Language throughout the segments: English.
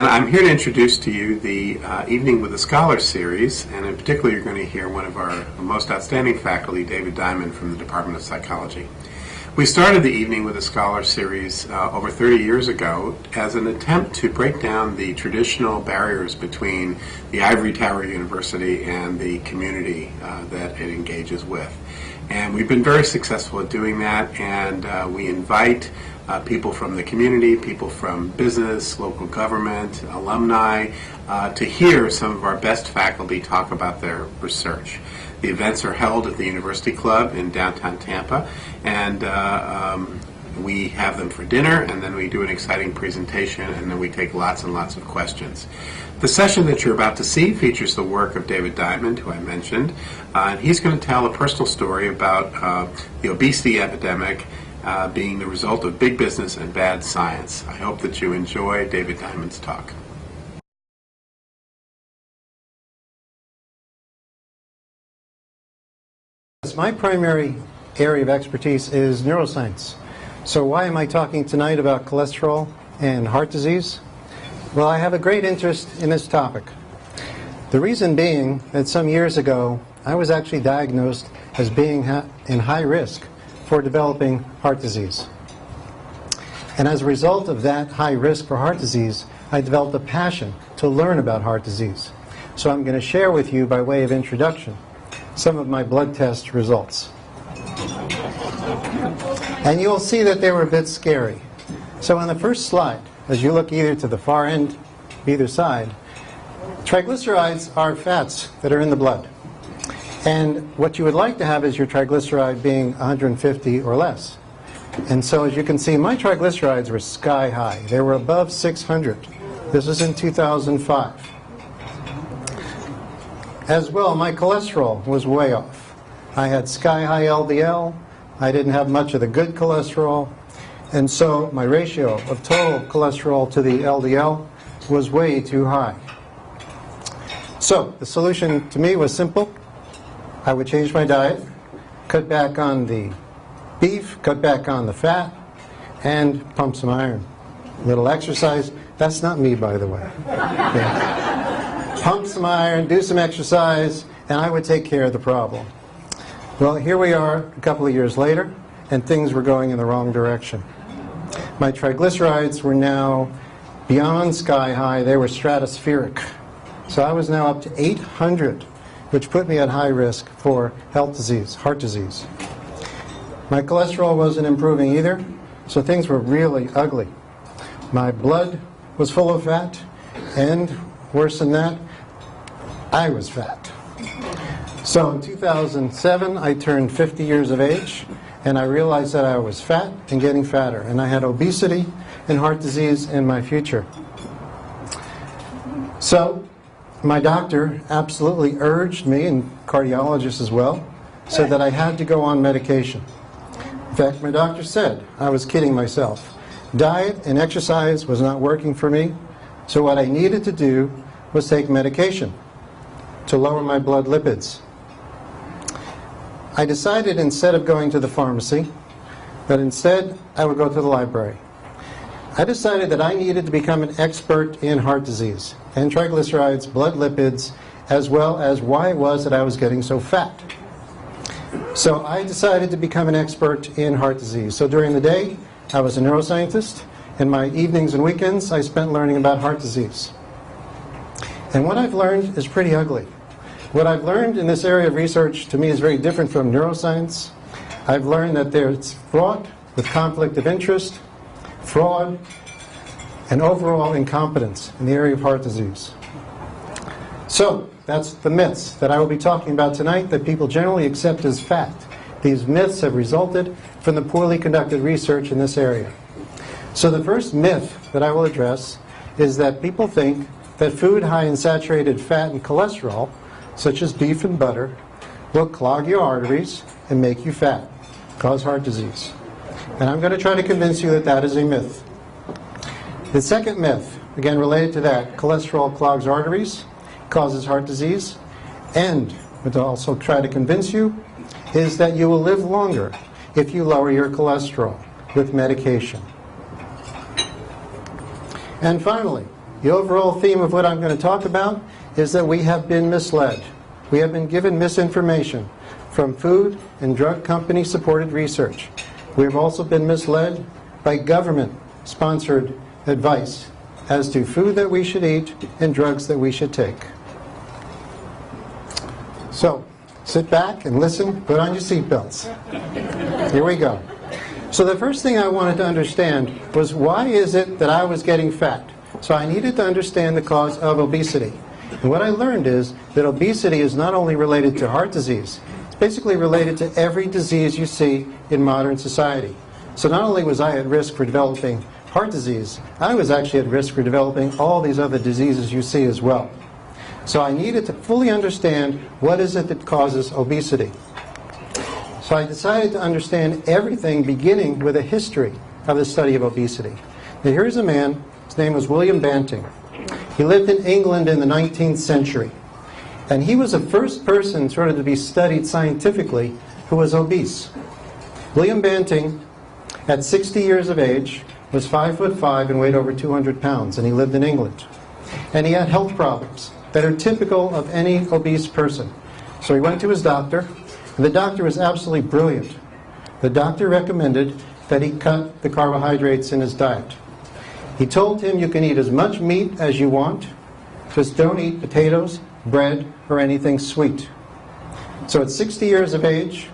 I'm here to introduce to you the Evening with a Scholar series, and in particular you're going to hear one of our most outstanding faculty, David Diamond from the Department of Psychology. We started the Evening with a Scholar series over 30 years ago as an attempt to break down the traditional barriers between the ivory tower university and the community that it engages with. And we've been very successful at doing that, and we invite people from the community, people from business, local government, alumni, to hear some of our best faculty talk about their research. The events are held at the University Club in downtown Tampa, and we have them for dinner, and then we do an exciting presentation, and then we take lots and lots of questions. The session that you're about to see features the work of David Diamond, who I mentioned, and he's going to tell a personal story about the obesity epidemic being the result of big business and bad science. I hope that you enjoy David Diamond's talk. My primary area of expertise is neuroscience. So why am I talking tonight about cholesterol and heart disease? Well, I have a great interest in this topic. The reason being that some years ago I was actually diagnosed as being in high risk for developing heart disease. And as a result of that high risk for heart disease, I developed a passion to learn about heart disease. So I'm going to share with you, by way of introduction, some of my blood test results. And you'll see that they were a bit scary. So on the first slide, as you look either to the far end, either side, triglycerides are fats that are in the blood. And what you would like to have is your triglyceride being 150 or less. And so as you can see, my triglycerides were sky high. They were above 600. This was in 2005. As well, my cholesterol was way off. I had sky high LDL. I didn't have much of the good cholesterol. And so my ratio of total cholesterol to the LDL was way too high. So the solution to me was simple. I would change my diet, cut back on the beef, cut back on the fat, and pump some iron. A little exercise. That's not me, by the way. Yeah. Pump some iron, do some exercise, and I would take care of the problem. Well, here we are a couple of years later, and things were going in the wrong direction. My triglycerides were now beyond sky high. They were stratospheric. So I was now up to 800, which put me at high risk for heart disease. My cholesterol wasn't improving either, so things were really ugly. My blood was full of fat, and worse than that, I was fat. So in 2007, I turned 50 years of age, and I realized that I was fat and getting fatter, and I had obesity and heart disease in my future. So my doctor absolutely urged me, and cardiologist as well, said that I had to go on medication. In fact, my doctor said I was kidding myself. Diet and exercise was not working for me, so what I needed to do was take medication to lower my blood lipids. I decided, instead of going to the pharmacy, that instead I would go to the library. I decided that I needed to become an expert in heart disease and triglycerides, blood lipids, as well as why it was that I was getting so fat. So I decided to become an expert in heart disease. So during the day, I was a neuroscientist. In my evenings and weekends, I spent learning about heart disease. And what I've learned is pretty ugly. What I've learned in this area of research, to me, is very different from neuroscience. I've learned that it's fraught with conflict of interest, fraud, and overall incompetence in the area of heart disease. So that's the myths that I will be talking about tonight that people generally accept as fact. These myths have resulted from the poorly conducted research in this area. So the first myth that I will address is that people think that food high in saturated fat and cholesterol, such as beef and butter, will clog your arteries and make you fat, cause heart disease. And I'm going to try to convince you that that is a myth. The second myth, again related to that, cholesterol clogs arteries, causes heart disease, and what I'll also try to convince you is that you will live longer if you lower your cholesterol with medication. And finally, the overall theme of what I'm going to talk about is that we have been misled. We have been given misinformation from food and drug company supported research. We have also been misled by government sponsored advice as to food that we should eat and drugs that we should take. So, sit back and listen, put on your seatbelts. Here we go. So the first thing I wanted to understand was, why is it that I was getting fat? So I needed to understand the cause of obesity. And what I learned is that obesity is not only related to heart disease, it's basically related to every disease you see in modern society. So not only was I at risk for developing heart disease, I was actually at risk for developing all these other diseases you see as well. So I needed to fully understand what is it that causes obesity. So I decided to understand everything, beginning with a history of the study of obesity. Now here's a man, his name was William Banting. He lived in England in the 19th century. And he was the first person sort of to be studied scientifically who was obese. William Banting, at 60 years of age, was 5'5" and weighed over 200 pounds, and he lived in England. And he had health problems that are typical of any obese person. So he went to his doctor, and the doctor was absolutely brilliant. The doctor recommended that he cut the carbohydrates in his diet. He told him, you can eat as much meat as you want, just don't eat potatoes, bread, or anything sweet. So at 60 years of age,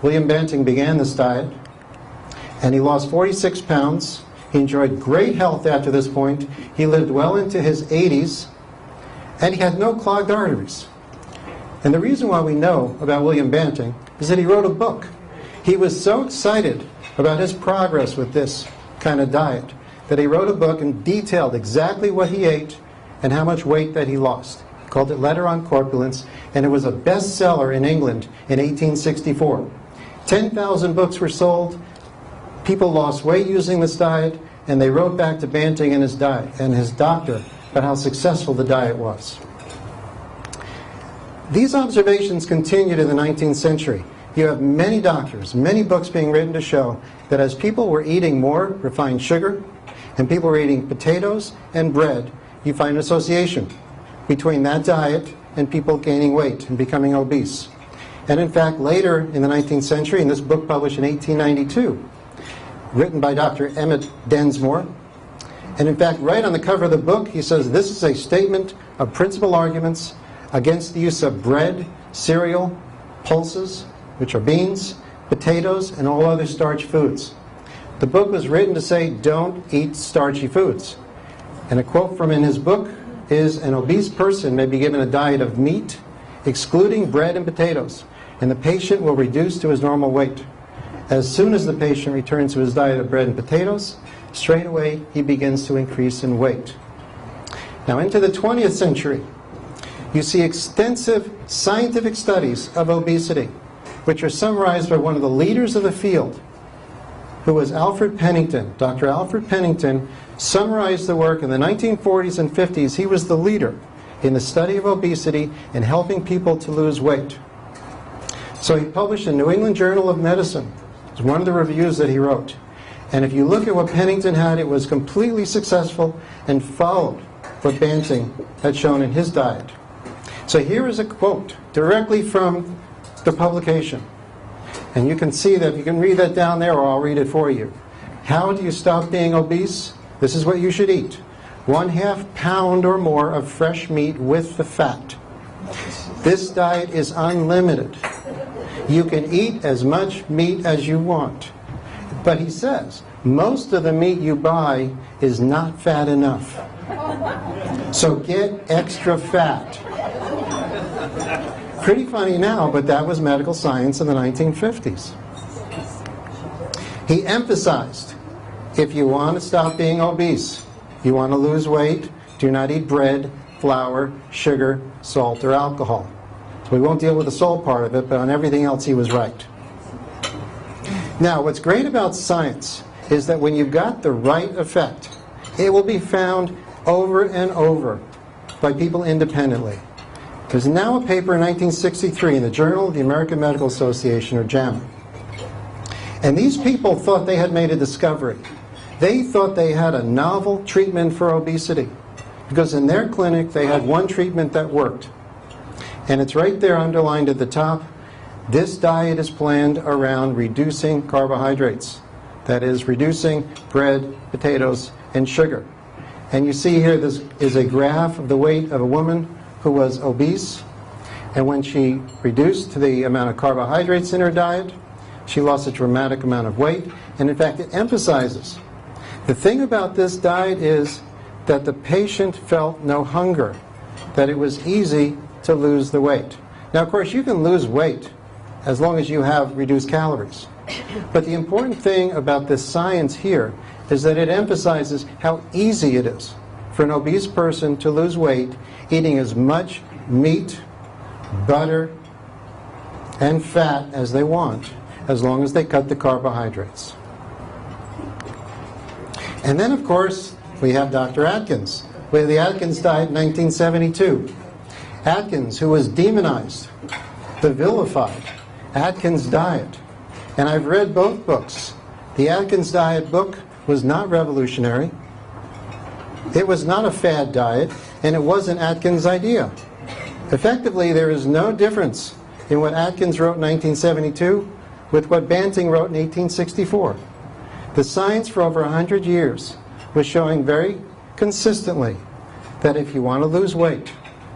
William Banting began this diet, and he lost 46 pounds. He enjoyed great health after this point. He lived well into his 80s, and he had no clogged arteries. And the reason why we know about William Banting is that he wrote a book. He was so excited about his progress with this kind of diet that he wrote a book and detailed exactly what he ate and how much weight that he lost. He called it Letter on Corpulence, and it was a bestseller in England in 1864. 10,000 books were sold. People lost weight using this diet, and they wrote back to Banting and his diet and his doctor about how successful the diet was. These observations continued in the 19th century. You have many doctors, many books being written to show that as people were eating more refined sugar and people were eating potatoes and bread, you find an association between that diet and people gaining weight and becoming obese. And in fact, later in the 19th century, in this book published in 1892, written by Dr. Emmett Densmore, and in fact, right on the cover of the book, he says, this is a statement of principal arguments against the use of bread, cereal, pulses, which are beans, potatoes, and all other starch foods. The book was written to say, don't eat starchy foods. And a quote from in his book is, an obese person may be given a diet of meat, excluding bread and potatoes, and the patient will reduce to his normal weight. As soon as the patient returns to his diet of bread and potatoes, straight away he begins to increase in weight. Now into the 20th century, you see extensive scientific studies of obesity, which are summarized by one of the leaders of the field, who was Alfred Pennington. Dr. Alfred Pennington summarized the work in the 1940s and 50s. He was the leader in the study of obesity and helping people to lose weight. So he published in New England Journal of Medicine. It's one of the reviews that he wrote. And if you look at what Pennington had, it was completely successful and followed what Banting had shown in his diet. So here is a quote directly from the publication. And you can see that, you can read that down there, or I'll read it for you. How do you stop being obese? This is what you should eat. 1/2 pound or more of fresh meat with the fat. This diet is unlimited. You can eat as much meat as you want. But he says, most of the meat you buy is not fat enough. So get extra fat. Pretty funny now, but that was medical science in the 1950s. He emphasized, if you want to stop being obese, you want to lose weight, do not eat bread, flour, sugar, salt, or alcohol. So we won't deal with the salt part of it, but on everything else he was right. Now, what's great about science is that when you've got the right effect, it will be found over and over by people independently. There's now a paper in 1963 in the Journal of the American Medical Association, or JAMA. And these people thought they had made a discovery. They thought they had a novel treatment for obesity. because in their clinic they had one treatment that worked. And it's right there underlined at the top. This diet is planned around reducing carbohydrates. That is, reducing bread, potatoes, and sugar. And you see here, this is a graph of the weight of a woman who was obese. And when she reduced the amount of carbohydrates in her diet, she lost a dramatic amount of weight. And in fact, it emphasizes. The thing about this diet is that the patient felt no hunger, that it was easy to lose the weight. Now, of course, you can lose weight as long as you have reduced calories. But the important thing about this science here is that it emphasizes how easy it is for an obese person to lose weight eating as much meat, butter, and fat as they want, as long as they cut the carbohydrates. And then, of course, we have Dr. Atkins. We have the Atkins diet in 1972. Atkins, who was demonized, the vilified Atkins diet. And I've read both books. The Atkins diet book was not revolutionary. It was not a fad diet, and it wasn't Atkins' idea. Effectively, there is no difference in what Atkins wrote in 1972 with what Banting wrote in 1864. The science for over 100 years was showing very consistently that if you want to lose weight,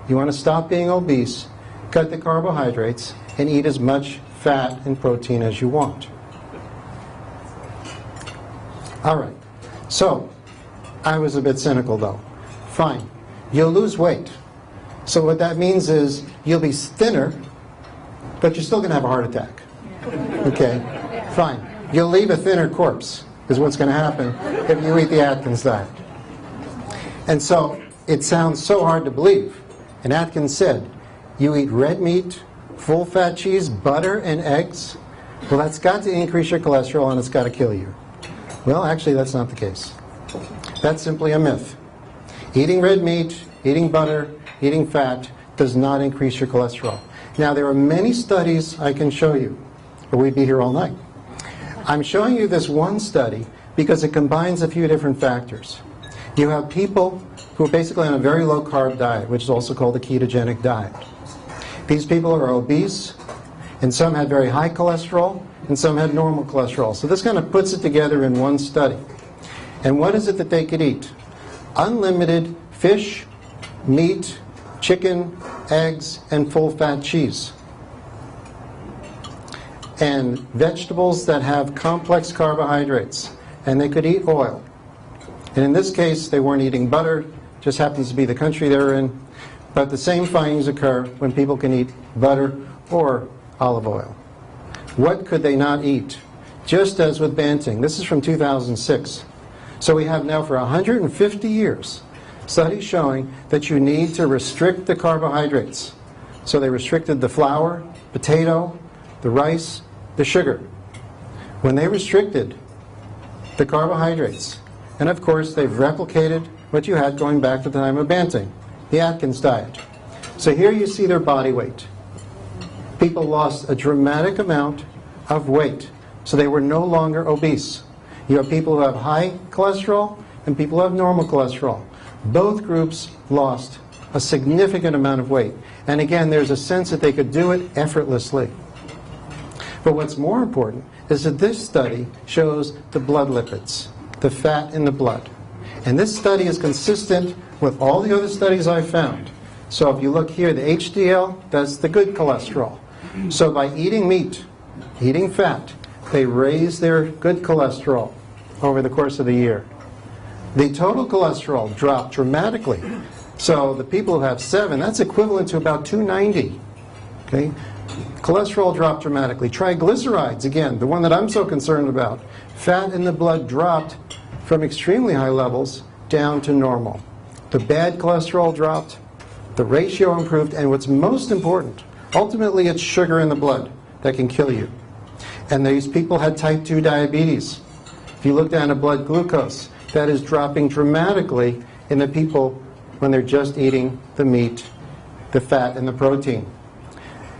you want to stop being obese, cut the carbohydrates, and eat as much fat and protein as you want. All right, so I was a bit cynical though. Fine, you'll lose weight. So what that means is you'll be thinner, but you're still going to have a heart attack. Okay, fine. You'll leave a thinner corpse, is what's going to happen if you eat the Atkins diet. And so it sounds so hard to believe. And Atkins said, you eat red meat, full-fat cheese, butter, and eggs. Well, that's got to increase your cholesterol and it's got to kill you. Well, actually, that's not the case. That's simply a myth. Eating red meat, eating butter, eating fat does not increase your cholesterol. Now, there are many studies I can show you, or we'd be here all night. I'm showing you this one study because it combines a few different factors. You have people who are basically on a very low-carb diet, which is also called a ketogenic diet. These people are obese, and some had very high cholesterol, and some had normal cholesterol. So this kind of puts it together in one study. And what is it that they could eat? Unlimited fish, meat, chicken, eggs, and full-fat cheese. And vegetables that have complex carbohydrates. And they could eat oil. And in this case, they weren't eating butter, just happens to be the country they're in. But the same findings occur when people can eat butter or olive oil. What could they not eat? Just as with Banting. This is from 2006. So we have now for 150 years studies showing that you need to restrict the carbohydrates. So they restricted the flour, potato, the rice, the sugar. When they restricted the carbohydrates, and of course they've replicated what you had going back to the time of Banting, the Atkins diet. So here you see their body weight. People lost a dramatic amount of weight, so they were no longer obese. You have people who have high cholesterol and people who have normal cholesterol. Both groups lost a significant amount of weight. And again, there's a sense that they could do it effortlessly. But what's more important is that this study shows the blood lipids, the fat in the blood. And this study is consistent with all the other studies I've found. So if you look here, the HDL, that's the good cholesterol. So by eating meat, eating fat, they raise their good cholesterol over the course of the year. The total cholesterol dropped dramatically. So the people who have 7, that's equivalent to about 290. Okay? Cholesterol dropped dramatically. Triglycerides, again, the one that I'm so concerned about. Fat in the blood dropped from extremely high levels down to normal. The bad cholesterol dropped, the ratio improved, and what's most important, ultimately it's sugar in the blood that can kill you. And these people had type 2 diabetes. If you look down at blood glucose, that is dropping dramatically in the people when they're just eating the meat, the fat, and the protein.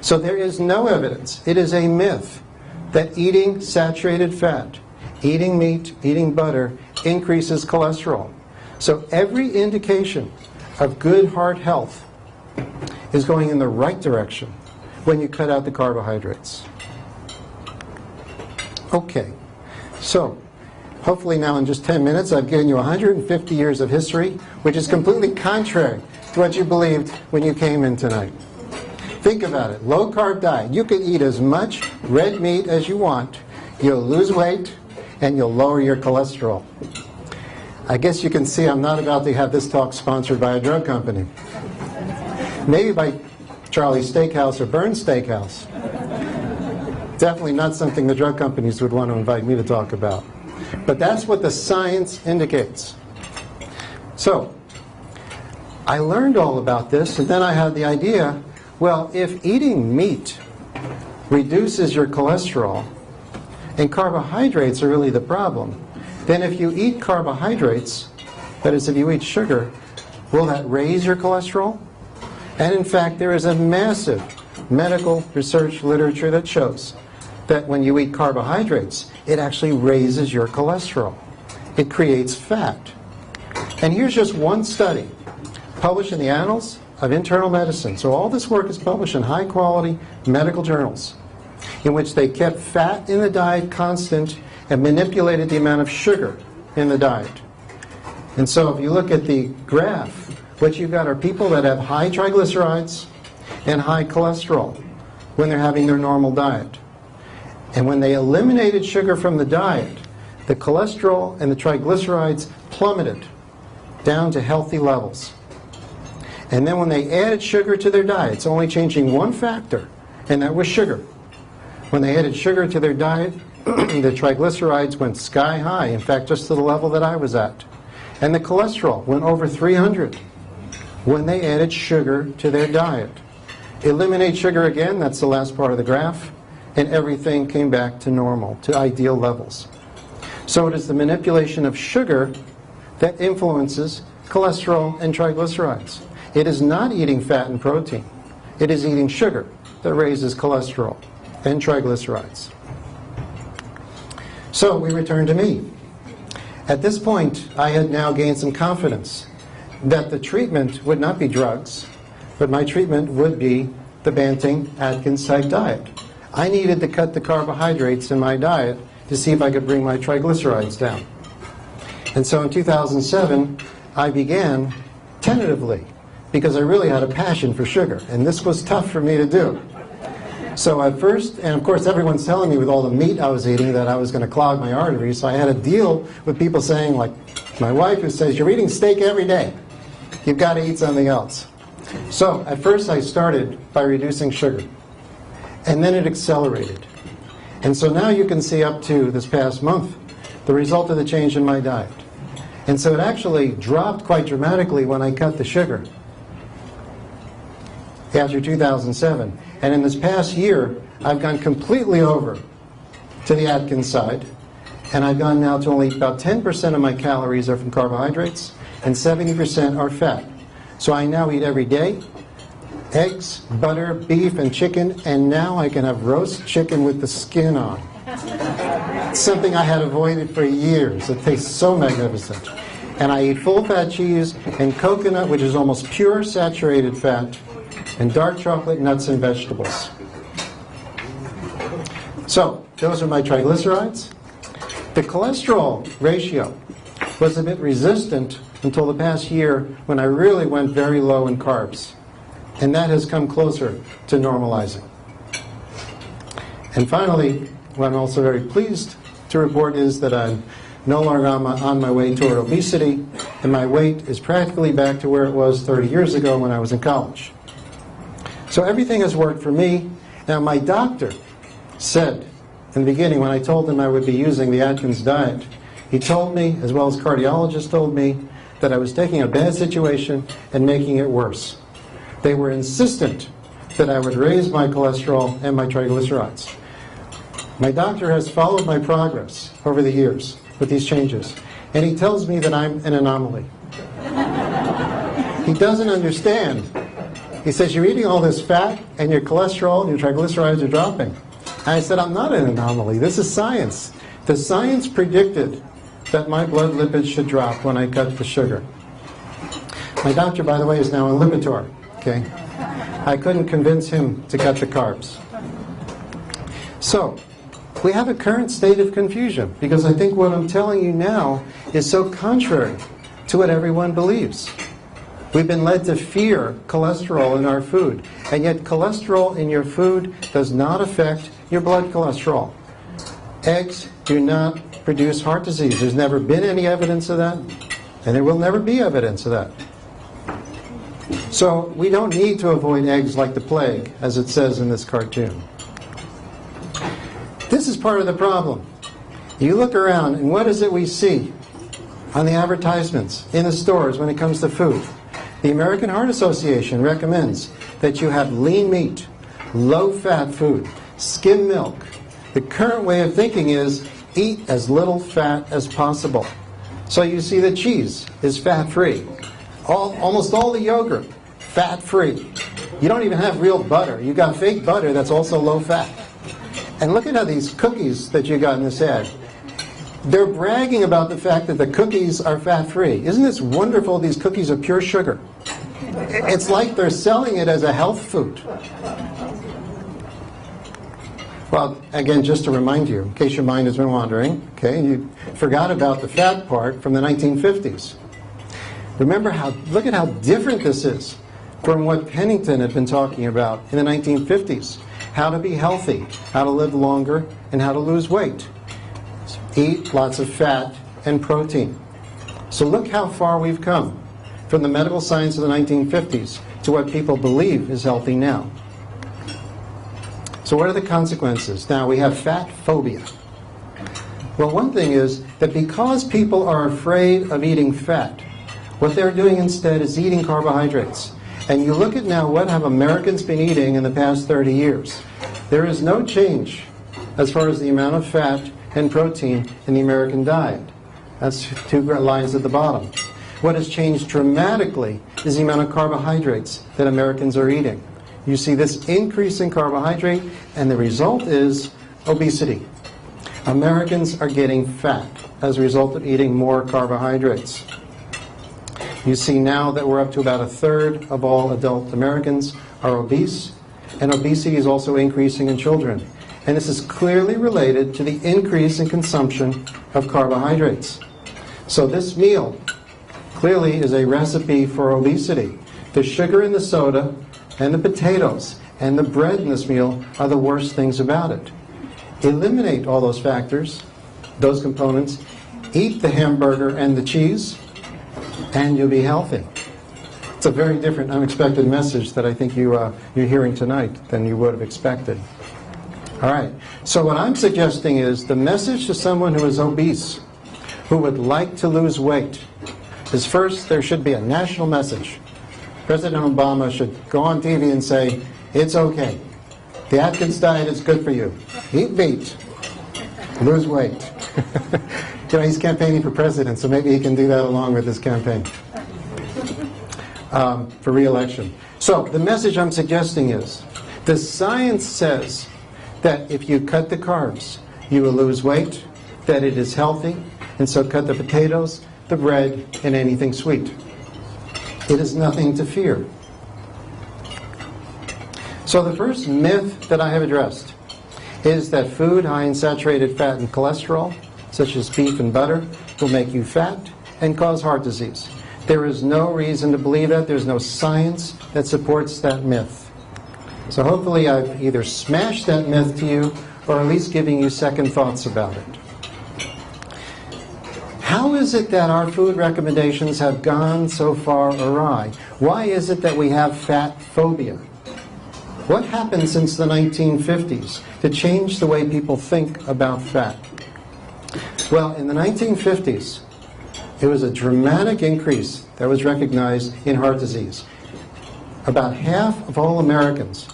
So there is no evidence, it is a myth, that eating saturated fat, eating meat, eating butter, increases cholesterol. So every indication of good heart health is going in the right direction when you cut out the carbohydrates. Okay, so hopefully now in just 10 minutes I've given you 150 years of history, which is completely contrary to what you believed when you came in tonight. Think about it. Low carb diet. You can eat as much red meat as you want. You'll lose weight and you'll lower your cholesterol. I guess you can see I'm not about to have this talk sponsored by a drug company. Maybe by Charlie's Steakhouse or Burn's Steakhouse. Definitely not something the drug companies would want to invite me to talk about. But that's what the science indicates. So, I learned all about this, and then I had the idea, well, if eating meat reduces your cholesterol, and carbohydrates are really the problem, then if you eat carbohydrates, that is, if you eat sugar, will that raise your cholesterol? And in fact, there is a massive medical research literature that shows that when you eat carbohydrates, it actually raises your cholesterol. It creates fat. And here's just one study published in the Annals of Internal Medicine. So all this work is published in high-quality medical journals in which they kept fat in the diet constant and manipulated the amount of sugar in the diet. And so if you look at the graph, what you've got are people that have high triglycerides and high cholesterol when they're having their normal diet. And when they eliminated sugar from the diet, the cholesterol and the triglycerides plummeted down to healthy levels. And then when they added sugar to their diet, it's only changing one factor, and that was sugar. When they added sugar to their diet, the triglycerides went sky high, in fact, just to the level that I was at. And the cholesterol went over 300 when they added sugar to their diet. Eliminate sugar again, that's the last part of the graph, and everything came back to normal, to ideal levels. So it is the manipulation of sugar that influences cholesterol and triglycerides. It is not eating fat and protein. It is eating sugar that raises cholesterol and triglycerides. So we return to me. At this point, I had now gained some confidence that the treatment would not be drugs, but my treatment would be the Banting-Atkins type diet. I needed to cut the carbohydrates in my diet to see if I could bring my triglycerides down. And so in 2007, I began tentatively, because I really had a passion for sugar, and this was tough for me to do. So at first, and of course everyone's telling me with all the meat I was eating that I was going to clog my arteries, so I had to deal with people saying, like my wife who says, you're eating steak every day. You've got to eat something else. So at first I started by reducing sugar, and then it accelerated. And so now you can see up to this past month the result of the change in my diet. And so it actually dropped quite dramatically when I cut the sugar after 2007. And in this past year, I've gone completely over to the Atkins side, and I've gone now to only about 10% of my calories are from carbohydrates, and 70% are fat. So I now eat every day eggs, butter, beef, and chicken, and now I can have roast chicken with the skin on. It's something I had avoided for years. It tastes so magnificent. And I eat full-fat cheese and coconut, which is almost pure saturated fat, and dark chocolate, nuts, and vegetables. So, those are my triglycerides. The cholesterol ratio was a bit resistant until the past year when I really went very low in carbs. And that has come closer to normalizing. And finally, what I'm also very pleased to report is that I'm no longer on my way toward obesity, and my weight is practically back to where it was 30 years ago when I was in college. So everything has worked for me. Now my doctor said in the beginning when I told him I would be using the Atkins diet, he told me, as well as cardiologists told me, that I was taking a bad situation and making it worse. They were insistent that I would raise my cholesterol and my triglycerides. My doctor has followed my progress over the years with these changes, and he tells me that I'm an anomaly. He doesn't understand. He says, you're eating all this fat, and your cholesterol and your triglycerides are dropping. And I said, I'm not an anomaly. This is science. The science predicted that my blood lipids should drop when I cut the sugar. My doctor, by the way, is now in Lipitor. Okay? I couldn't convince him to cut the carbs. So, we have a current state of confusion because I think what I'm telling you now is so contrary to what everyone believes. We've been led to fear cholesterol in our food, and yet cholesterol in your food does not affect your blood cholesterol. Eggs do not produce heart disease. There's never been any evidence of that, and there will never be evidence of that. So we don't need to avoid eggs like the plague, as it says in this cartoon. This is part of the problem. You look around, and what is it we see on the advertisements, in the stores when it comes to food? The American Heart Association recommends that you have lean meat, low-fat food, skim milk. The current way of thinking is eat as little fat as possible. So you see the cheese is fat-free. Almost all the yogurt, fat-free. You don't even have real butter. You got fake butter that's also low-fat. And look at how these cookies that you got in this ad, they're bragging about the fact that the cookies are fat-free. Isn't this wonderful? These cookies are pure sugar. It's like they're selling it as a health food. Well, again, just to remind you, in case your mind has been wandering, okay, you forgot about the fat part from the 1950s. Remember look at how different this is from what Pennington had been talking about in the 1950s. How to be healthy, how to live longer, and how to lose weight. Eat lots of fat and protein. So look how far we've come from the medical science of the 1950s to what people believe is healthy now. So what are the consequences? Now we have fat phobia. Well, one thing is that because people are afraid of eating fat, what they're doing instead is eating carbohydrates. And you look at now what have Americans been eating in the past 30 years. There is no change as far as the amount of fat and protein in the American diet. That's two lines at the bottom. What has changed dramatically is the amount of carbohydrates that Americans are eating. You see this increase in carbohydrate, and the result is obesity. Americans are getting fat as a result of eating more carbohydrates. You see now that we're up to about 1/3 of all adult Americans are obese, and obesity is also increasing in children. And this is clearly related to the increase in consumption of carbohydrates. So this meal clearly is a recipe for obesity. The sugar in the soda and the potatoes and the bread in this meal are the worst things about it. Eliminate all those factors, those components, eat the hamburger and the cheese, and you'll be healthy. It's a very different, unexpected message that I think you're hearing tonight than you would have expected. All right, so what I'm suggesting is the message to someone who is obese, who would like to lose weight, is first there should be a national message. President Obama should go on TV and say, it's okay. The Atkins diet is good for you. Eat meat. Lose weight. You know, he's campaigning for president, so maybe he can do that along with his campaign for re-election. So the message I'm suggesting is, the science says that if you cut the carbs, you will lose weight, that it is healthy, and so cut the potatoes, the bread, and anything sweet. It is nothing to fear. So the first myth that I have addressed is that food high in saturated fat and cholesterol, such as beef and butter, will make you fat and cause heart disease. There is no reason to believe that. There's no science that supports that myth. So hopefully I've either smashed that myth to you or at least giving you second thoughts about it. How is it that our food recommendations have gone so far awry? Why is it that we have fat phobia? What happened since the 1950s to change the way people think about fat? Well, in the 1950s, it was a dramatic increase that was recognized in heart disease. About half of all Americans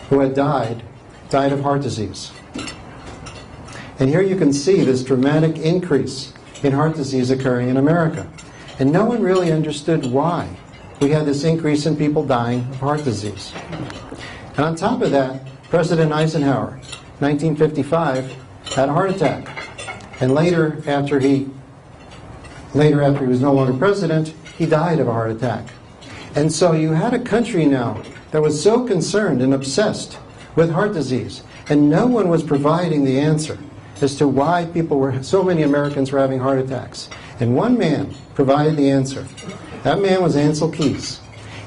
who had died of heart disease. And here you can see this dramatic increase in heart disease occurring in America. And no one really understood why we had this increase in people dying of heart disease. And on top of that, President Eisenhower, 1955, had a heart attack. And later after he was no longer president, he died of a heart attack. And so you had a country now that was so concerned and obsessed with heart disease, and no one was providing the answer as to why so many Americans were having heart attacks. And one man provided the answer. That man was Ancel Keys.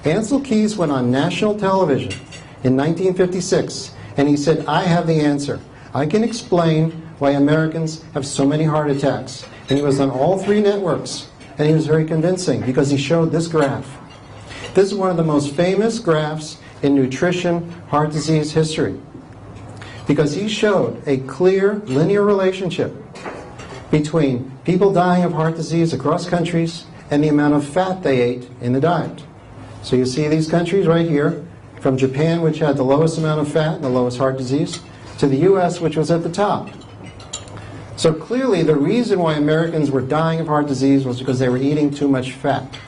Ancel Keys went on national television in 1956, and he said, I have the answer. I can explain why Americans have so many heart attacks. And he was on all 3 networks, and he was very convincing because he showed this graph. This is one of the most famous graphs in nutrition heart disease history, because he showed a clear linear relationship between people dying of heart disease across countries and the amount of fat they ate in the diet. So you see these countries right here, from Japan, which had the lowest amount of fat and the lowest heart disease, to the US, which was at the top. So clearly the reason why Americans were dying of heart disease was because they were eating too much fat.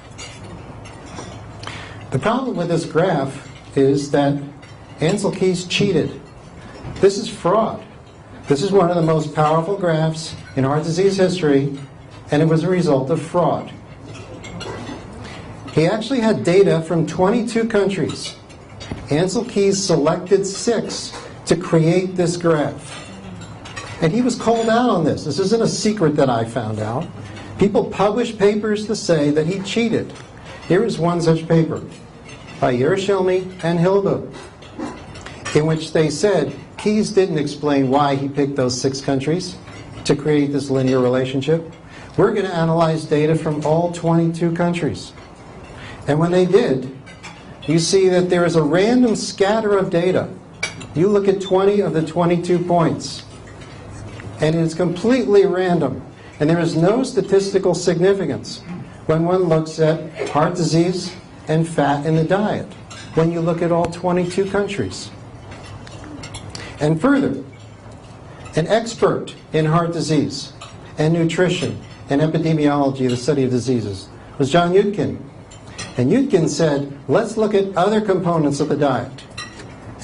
The problem with this graph is that Ancel Keys cheated. This is fraud. This is one of the most powerful graphs in heart disease history, and it was a result of fraud. He actually had data from 22 countries. Ancel Keys selected 6 to create this graph. And he was called out on this. This isn't a secret that I found out. People published papers to say that he cheated. Here is one such paper by Yerushalmi and Hilda, in which they said Keys didn't explain why he picked those 6 countries to create this linear relationship. We're going to analyze data from all 22 countries. And when they did, you see that there is a random scatter of data. You look at 20 of the 22 points, and it's completely random. And there is no statistical significance when one looks at heart disease and fat in the diet, when you look at all 22 countries. And further, an expert in heart disease and nutrition and epidemiology, the study of diseases, was John Yudkin. And Yudkin said, let's look at other components of the diet.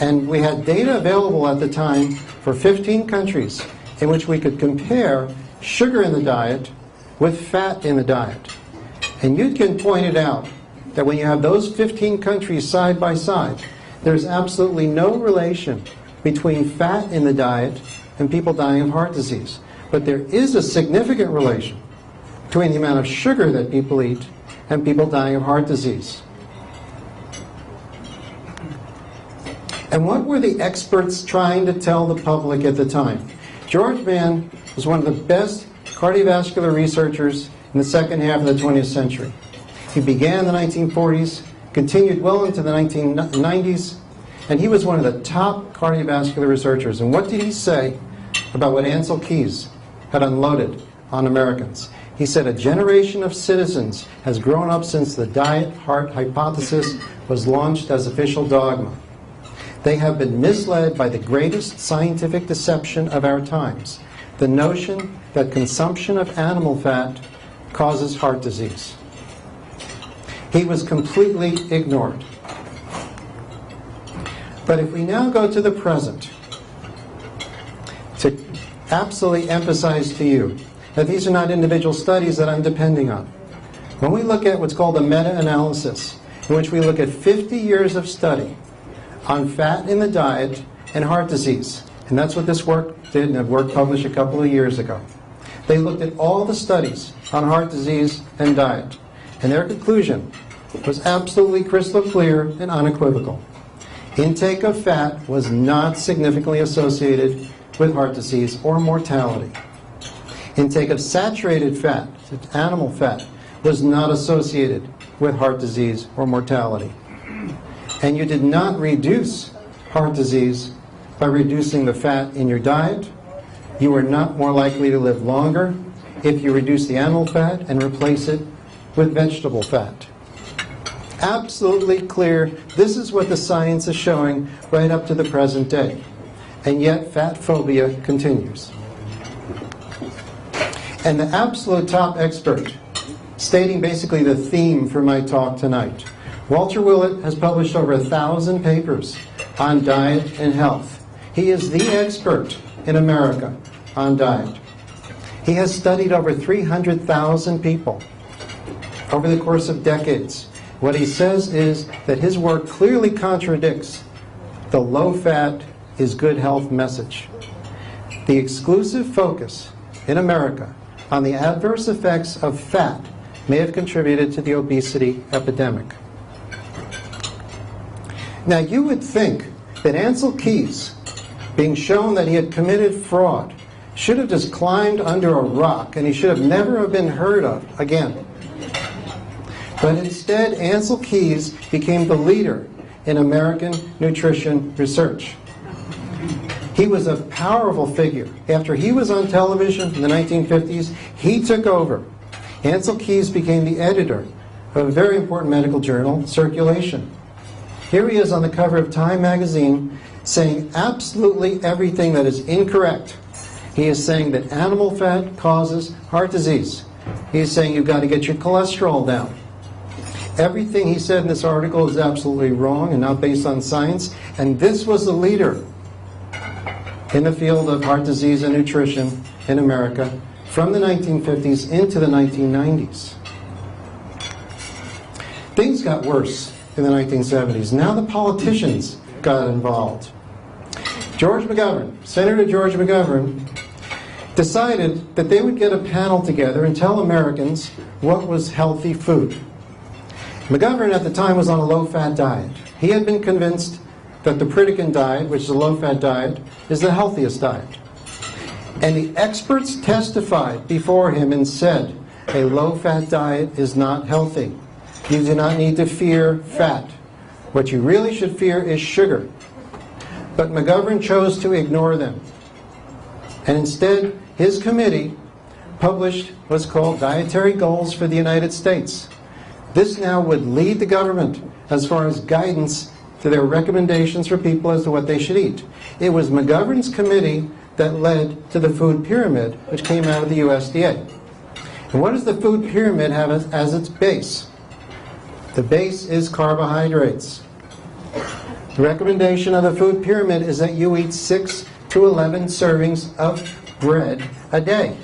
And we had data available at the time for 15 countries in which we could compare sugar in the diet with fat in the diet. And Yudkin pointed out that when you have those 15 countries side by side, there's absolutely no relation between fat in the diet and people dying of heart disease. But there is a significant relation between the amount of sugar that people eat and people dying of heart disease. And what were the experts trying to tell the public at the time? George Mann was one of the best cardiovascular researchers in the second half of the 20th century. He began in the 1940s, continued well into the 1990s, and he was one of the top cardiovascular researchers. And what did he say about what Ancel Keys had unloaded on Americans? He said, a generation of citizens has grown up since the diet-heart hypothesis was launched as official dogma. They have been misled by the greatest scientific deception of our times, the notion that consumption of animal fat causes heart disease. He was completely ignored. But if we now go to the present, to absolutely emphasize to you that these are not individual studies that I'm depending on. When we look at what's called a meta-analysis, in which we look at 50 years of study on fat in the diet and heart disease, and that's what this work did, and a work published a couple of years ago. They looked at all the studies on heart disease and diet, and their conclusion was absolutely crystal clear and unequivocal. Intake of fat was not significantly associated with heart disease or mortality. Intake of saturated fat, animal fat, was not associated with heart disease or mortality. And you did not reduce heart disease by reducing the fat in your diet. You are not more likely to live longer if you reduce the animal fat and replace it with vegetable fat. Absolutely clear. This is what the science is showing right up to the present day. And yet fat phobia continues. And the absolute top expert, stating basically the theme for my talk tonight, Walter Willett has published over 1,000 papers on diet and health. He is the expert in America on diet. He has studied over 300,000 people. over the course of decades. What he says is that his work clearly contradicts the low-fat is good health message. The exclusive focus in America on the adverse effects of fat may have contributed to the obesity epidemic. Now, you would think that Ansel Keys, being shown that he had committed fraud, should have just climbed under a rock and he should have never have been heard of again. But instead, Ansel Keys became the leader in American nutrition research. He was a powerful figure. After he was on television in the 1950s, he took over. Ansel Keys became the editor of a very important medical journal, Circulation. Here he is on the cover of Time magazine saying absolutely everything that is incorrect. He is saying that animal fat causes heart disease. He is saying you've got to get your cholesterol down. Everything he said in this article is absolutely wrong and not based on science. And this was the leader in the field of heart disease and nutrition in America from the 1950s into the 1990s. Things got worse in the 1970s. Now the politicians got involved. George McGovern, Senator George McGovern, decided that they would get a panel together and tell Americans what was healthy food. McGovern at the time was on a low-fat diet. He had been convinced that the Pritikin diet, which is a low-fat diet, is the healthiest diet. And the experts testified before him and said, a low-fat diet is not healthy. You do not need to fear fat. What you really should fear is sugar. But McGovern chose to ignore them. And instead, his committee published what's called Dietary Goals for the United States. This now would lead the government as far as guidance to their recommendations for people as to what they should eat. It was McGovern's committee that led to the food pyramid, which came out of the USDA. And what does the food pyramid have as its base? The base is carbohydrates. The recommendation of the food pyramid is that you eat 6 to 11 servings of bread a day,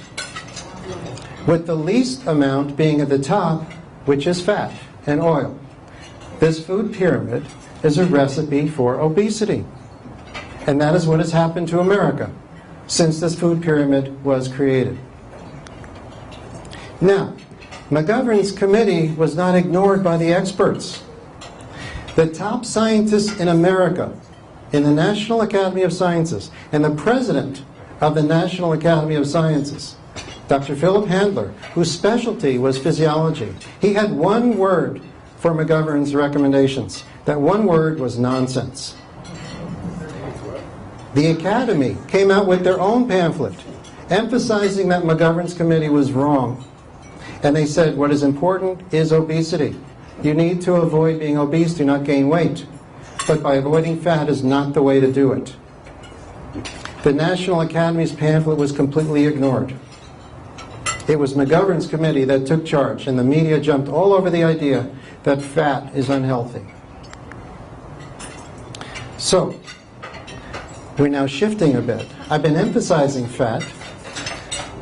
with the least amount being at the top, which is fat and oil. This food pyramid is a recipe for obesity. And that is what has happened to America since this food pyramid was created. Now, McGovern's committee was not ignored by the experts. The top scientists in America, in the National Academy of Sciences, and the president of the National Academy of Sciences, Dr. Philip Handler, whose specialty was physiology, he had one word for McGovern's recommendations. That one word was nonsense. The Academy came out with their own pamphlet emphasizing that McGovern's committee was wrong. And they said what is important is obesity. You need to avoid being obese, do not gain weight. But by avoiding fat is not the way to do it. The National Academy's pamphlet was completely ignored. It was McGovern's committee that took charge, and the media jumped all over the idea that fat is unhealthy. So, we're now shifting a bit. I've been emphasizing fat,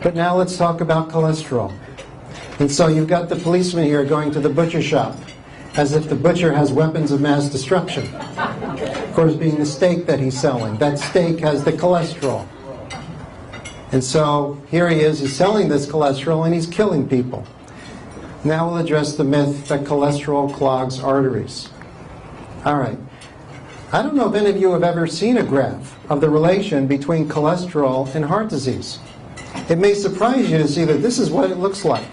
but now let's talk about cholesterol. And so you've got the policeman here going to the butcher shop, as if the butcher has weapons of mass destruction. Of course, being the steak that he's selling. That steak has the cholesterol. And so here he is, he's selling this cholesterol and he's killing people. Now we'll address the myth that cholesterol clogs arteries. All right. I don't know if any of you have ever seen a graph of the relation between cholesterol and heart disease. It may surprise you to see that this is what it looks like.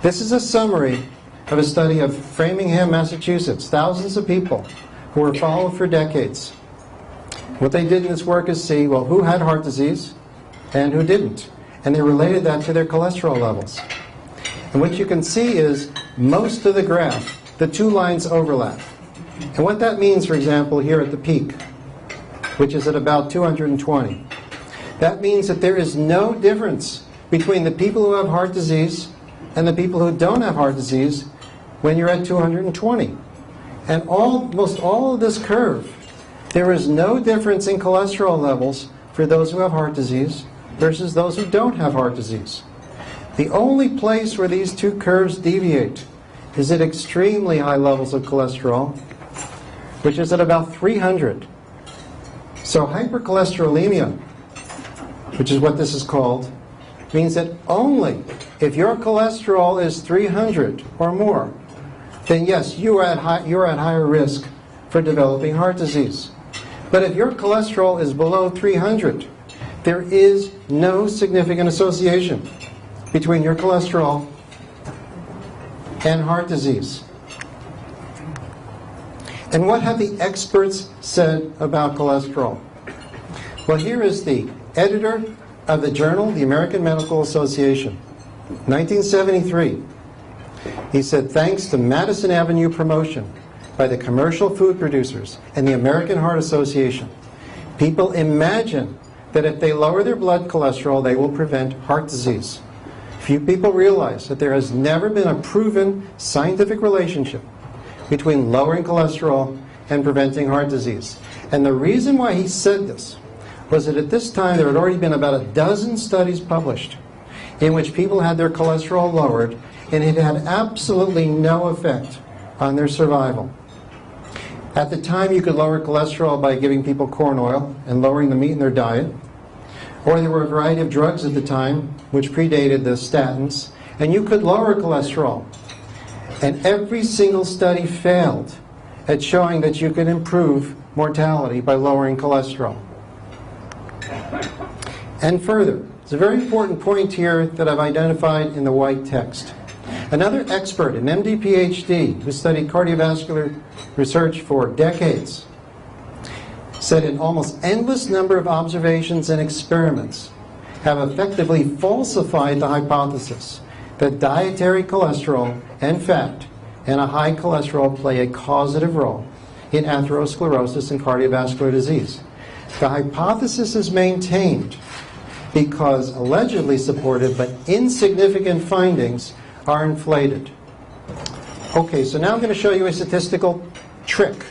This is a summary of a study of Framingham, Massachusetts, thousands of people who were followed for decades. What they did in this work is see, well, who had heart disease and who didn't. And they related that to their cholesterol levels. And what you can see is most of the graph, the two lines overlap. And what that means, for example, here at the peak, which is at about 220, that means that there is no difference between the people who have heart disease and the people who don't have heart disease when you're at 220. And almost all of this curve, there is no difference in cholesterol levels for those who have heart disease versus those who don't have heart disease. The only place where these two curves deviate is at extremely high levels of cholesterol, which is at about 300. So hypercholesterolemia, which is what this is called, means that only if your cholesterol is 300 or more, then yes, you're at higher risk for developing heart disease. But if your cholesterol is below 300, there is no significant association between your cholesterol and heart disease. And what have the experts said about cholesterol? Well, here is the editor of the journal, the American Medical Association, 1973. He said, thanks to Madison Avenue promotion by the commercial food producers and the American Heart Association, people imagine that if they lower their blood cholesterol, they will prevent heart disease. Few people realize that there has never been a proven scientific relationship between lowering cholesterol and preventing heart disease. And the reason why he said this was that at this time there had already been about a dozen studies published in which people had their cholesterol lowered, and it had absolutely no effect on their survival. At the time, you could lower cholesterol by giving people corn oil and lowering the meat in their diet. Or there were a variety of drugs at the time, which predated the statins, and you could lower cholesterol. And every single study failed at showing that you could improve mortality by lowering cholesterol. And further, there's a very important point here that I've identified in the white text. Another expert, an MD PhD, who studied cardiovascular research for decades, said an almost endless number of observations and experiments have effectively falsified the hypothesis that dietary cholesterol and fat and a high cholesterol play a causative role in atherosclerosis and cardiovascular disease. The hypothesis is maintained because allegedly supported but insignificant findings are inflated. Okay, so now I'm going to show you a statistical trick.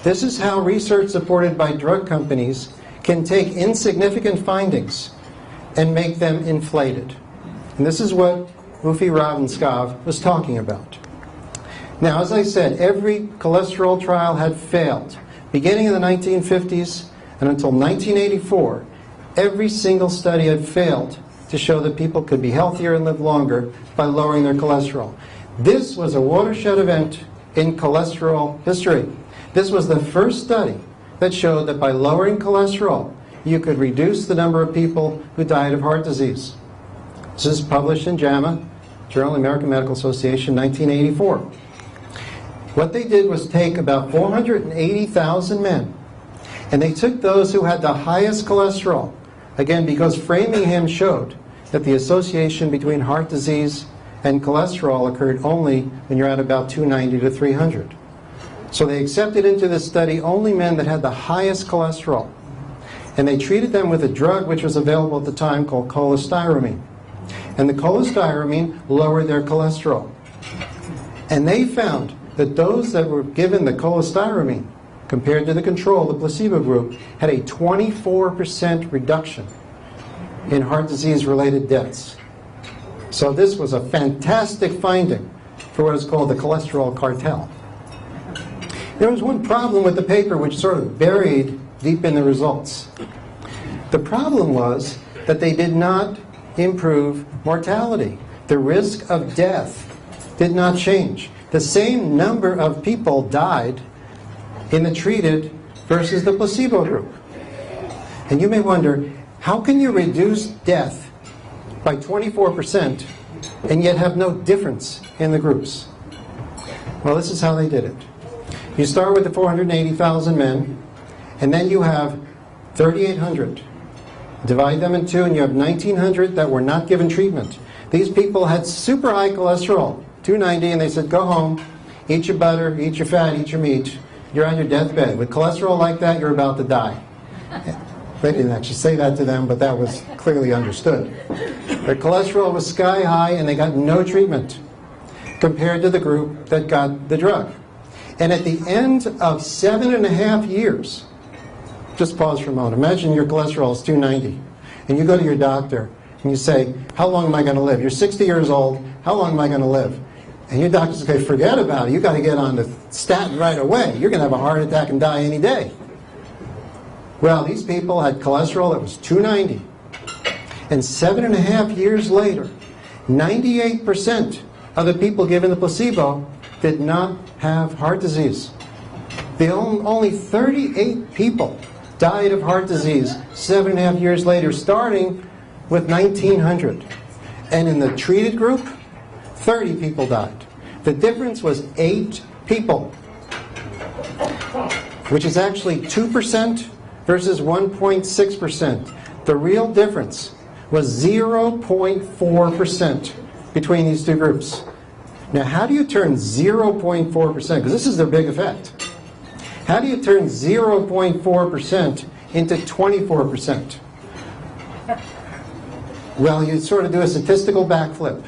This is how research supported by drug companies can take insignificant findings and make them inflated. And this is what Ufi Ravenskov was talking about. Now, as I said, every cholesterol trial had failed. Beginning in the 1950s and until 1984, every single study had failed to show that people could be healthier and live longer by lowering their cholesterol. This was a watershed event in cholesterol history. This was the first study that showed that by lowering cholesterol, you could reduce the number of people who died of heart disease. This is published in JAMA, Journal of the American Medical Association, 1984. What they did was take about 480,000 men, and they took those who had the highest cholesterol, again, because Framingham showed that the association between heart disease and cholesterol occurred only when you're at about 290 to 300. So they accepted into this study only men that had the highest cholesterol. And they treated them with a drug which was available at the time called cholestyramine. And the cholestyramine lowered their cholesterol. And they found that those that were given the cholestyramine, compared to the control, the placebo group, had a 24% reduction in heart disease-related deaths. So this was a fantastic finding for what is called the cholesterol cartel. There was one problem with the paper which sort of buried deep in the results. The problem was that they did not improve mortality. The risk of death did not change. The same number of people died in the treated versus the placebo group. And you may wonder, how can you reduce death by 24% and yet have no difference in the groups? Well, this is how they did it. You start with the 480,000 men, and then you have 3,800. Divide them in two, and you have 1,900 that were not given treatment. These people had super high cholesterol, 290, and they said, go home, eat your butter, eat your fat, eat your meat. You're on your deathbed. With cholesterol like that, you're about to die. They didn't actually say that to them, but that was clearly understood. Their cholesterol was sky high, and they got no treatment compared to the group that got the drug. And at the end of 7.5 years, just pause for a moment. Imagine your cholesterol is 290, and you go to your doctor, and you say, how long am I going to live? You're 60 years old, how long am I going to live? And your doctor's going to forget about it. You've got to get on the statin right away. You're going to have a heart attack and die any day. Well, these people had cholesterol that was 290. And 7.5 years later, 98% of the people given the placebo did not have heart disease. Only 38 people died of heart disease 7.5 years later, starting with 1900. And in the treated group, 30 people died. The difference was 8 people, which is actually 2% versus 1.6%. The real difference was 0.4% between these two groups. Now, how do you turn 0.4%, because this is their big effect, how do you turn 0.4% into 24%? Well, you sort of do a statistical backflip.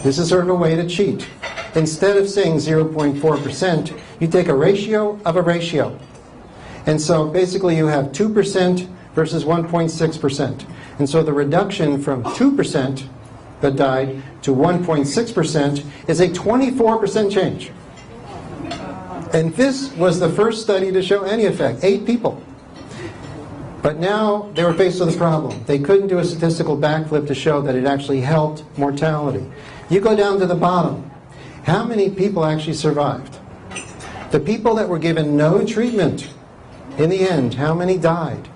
This is sort of a way to cheat. Instead of saying 0.4%, you take a ratio of a ratio. And so basically you have 2% versus 1.6%. And so the reduction from 2% that died to 1.6% is a 24% change. And this was the first study to show any effect, 8 people. But now they were faced with a problem. They couldn't do a statistical backflip to show that it actually helped mortality. You go down to the bottom. How many people actually survived? The people that were given no treatment, in the end, how many died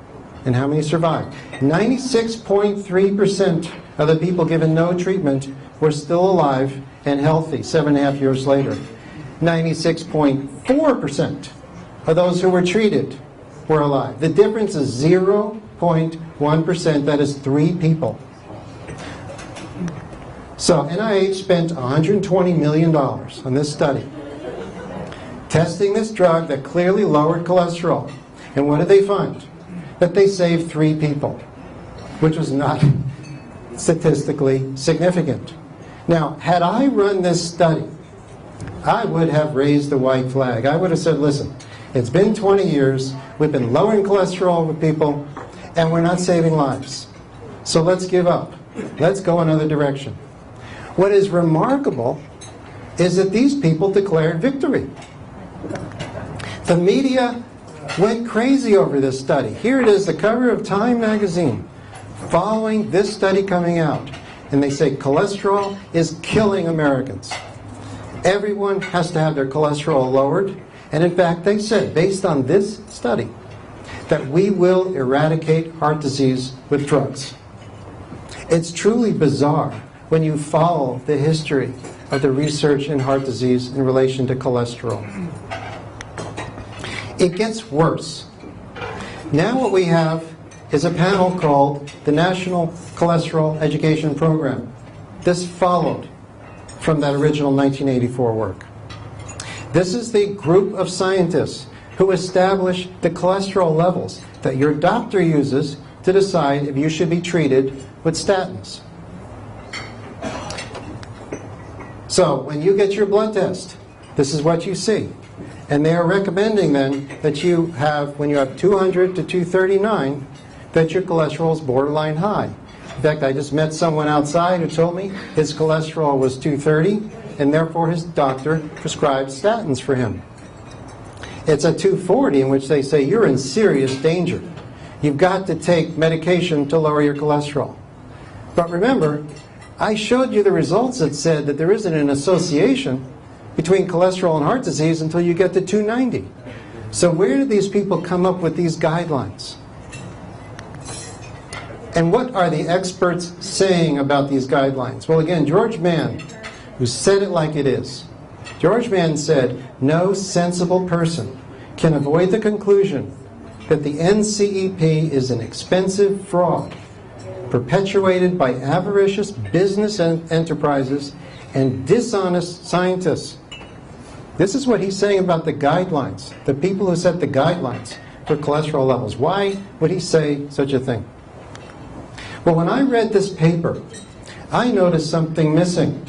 and how many survived? 96.3% of the people given no treatment were still alive and healthy 7.5 years later. 96.4% of those who were treated were alive. The difference is 0.1%. That is 3 people. So NIH spent $120 million on this study, testing this drug that clearly lowered cholesterol. And what did they find? That they saved 3 people, which was not statistically significant. Now, had I run this study, I would have raised the white flag. I would have said, listen, it's been 20 years, we've been lowering cholesterol with people, and we're not saving lives. So let's give up. Let's go another direction. What is remarkable is that these people declared victory. The media went crazy over this study. Here it is, the cover of Time magazine, following this study coming out. And they say cholesterol is killing Americans. Everyone has to have their cholesterol lowered. And in fact, they said, based on this study, that we will eradicate heart disease with drugs. It's truly bizarre when you follow the history of the research in heart disease in relation to cholesterol. It gets worse. Now what we have is a panel called the National Cholesterol Education Program. This followed from that original 1984 work. This is the group of scientists who establish the cholesterol levels that your doctor uses to decide if you should be treated with statins. So when you get your blood test, this is what you see. And they are recommending then that you have, when you have 200 to 239, that your cholesterol is borderline high. In fact, I just met someone outside who told me his cholesterol was 230, and therefore his doctor prescribed statins for him. It's a 240 in which they say you're in serious danger. You've got to take medication to lower your cholesterol. But remember, I showed you the results that said that there isn't an association between cholesterol and heart disease until you get to 290. So where did these people come up with these guidelines? And what are the experts saying about these guidelines? Well, again, George Mann, who said it like it is. George Mann said, no sensible person can avoid the conclusion that the NCEP is an expensive fraud perpetuated by avaricious business enterprises and dishonest scientists. This is what he's saying about the guidelines, the people who set the guidelines for cholesterol levels. Why would he say such a thing? Well, when I read this paper, I noticed something missing.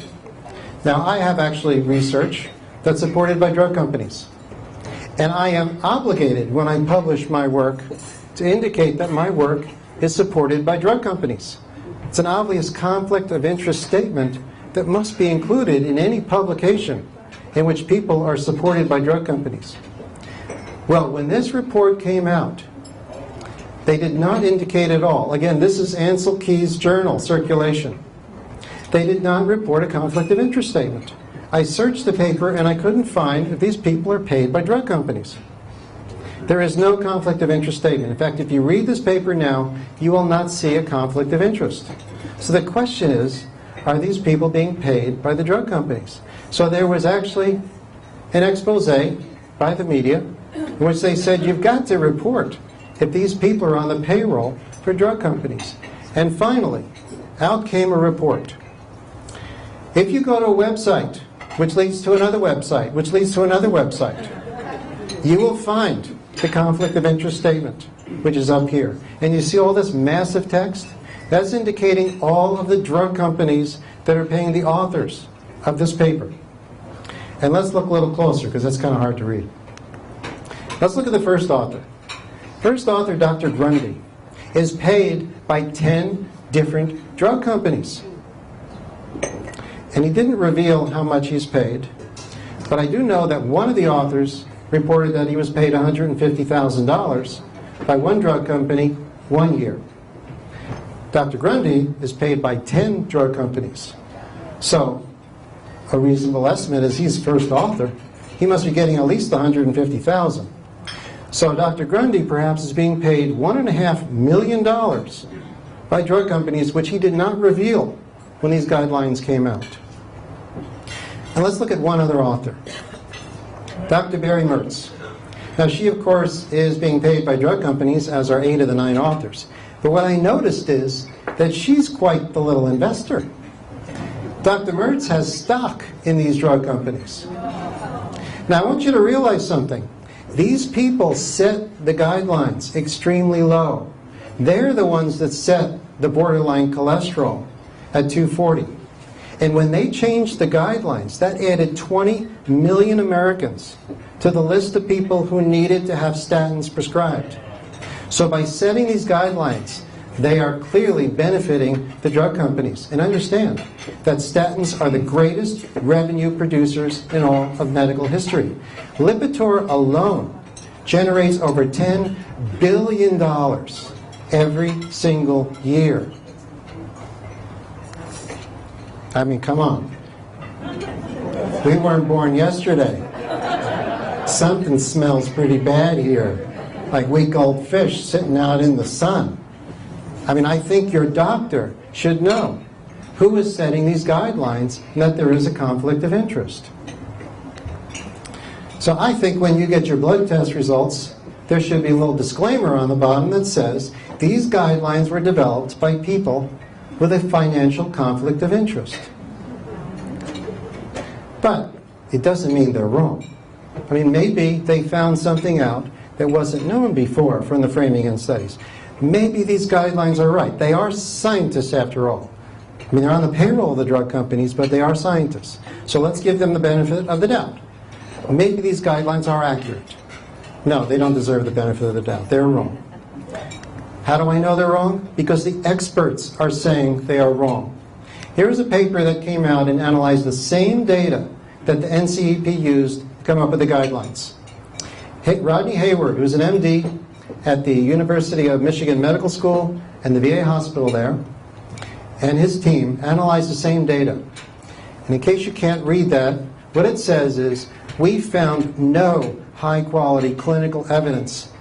Now, I have actually research that's supported by drug companies. And I am obligated, when I publish my work, to indicate that my work is supported by drug companies. It's an obvious conflict of interest statement that must be included in any publication in which people are supported by drug companies. Well, when this report came out, they did not indicate at all. Again, this is Ansel Keys' journal, Circulation. They did not report a conflict of interest statement. I searched the paper and I couldn't find if these people are paid by drug companies. There is no conflict of interest statement. In fact, if you read this paper now, you will not see a conflict of interest. So the question is, are these people being paid by the drug companies? So there was actually an expose by the media in which they said, you've got to report if these people are on the payroll for drug companies. And finally, out came a report. If you go to a website, which leads to another website, which leads to another website, you will find the conflict of interest statement, which is up here. And you see all this massive text? That's indicating all of the drug companies that are paying the authors of this paper. And let's look a little closer, because that's kind of hard to read. Let's look at the first author. First author, Dr. Grundy, is paid by 10 different drug companies. And he didn't reveal how much he's paid, but I do know that one of the authors reported that he was paid $150,000 by one drug company 1 year. Dr. Grundy is paid by 10 drug companies. So a reasonable estimate is he's first author. He must be getting at least $150,000. So Dr. Grundy perhaps is being paid $1.5 million by drug companies, which he did not reveal when these guidelines came out. And let's look at one other author, Dr. Barry Mertz. Now she, of course, is being paid by drug companies, as are 8 of the 9 authors. But what I noticed is that she's quite the little investor. Dr. Mertz has stock in these drug companies. Now I want you to realize something. These people set the guidelines extremely low. They're the ones that set the borderline cholesterol at 240. And when they changed the guidelines, that added 20 million Americans to the list of people who needed to have statins prescribed. So by setting these guidelines, they are clearly benefiting the drug companies. And understand that statins are the greatest revenue producers in all of medical history. Lipitor alone generates over $10 billion every single year. I mean, come on. We weren't born yesterday. Something smells pretty bad here, like week-old fish sitting out in the sun. I mean, I think your doctor should know who is setting these guidelines and that there is a conflict of interest. So I think when you get your blood test results, there should be a little disclaimer on the bottom that says these guidelines were developed by people with a financial conflict of interest. But it doesn't mean they're wrong. I mean, maybe they found something out that wasn't known before from the Framingham studies. Maybe these guidelines are right. They are scientists after all. I mean, they're on the payroll of the drug companies, but they are scientists. So let's give them the benefit of the doubt. Maybe these guidelines are accurate. No, they don't deserve the benefit of the doubt. They're wrong. How do I know they're wrong? Because the experts are saying they are wrong. Here's a paper that came out and analyzed the same data that the NCEP used to come up with the guidelines. Rodney Hayward, who's an MD at the University of Michigan Medical School and the VA hospital there, and his team analyzed the same data. And in case you can't read that, what it says is, we found no high-quality clinical evidence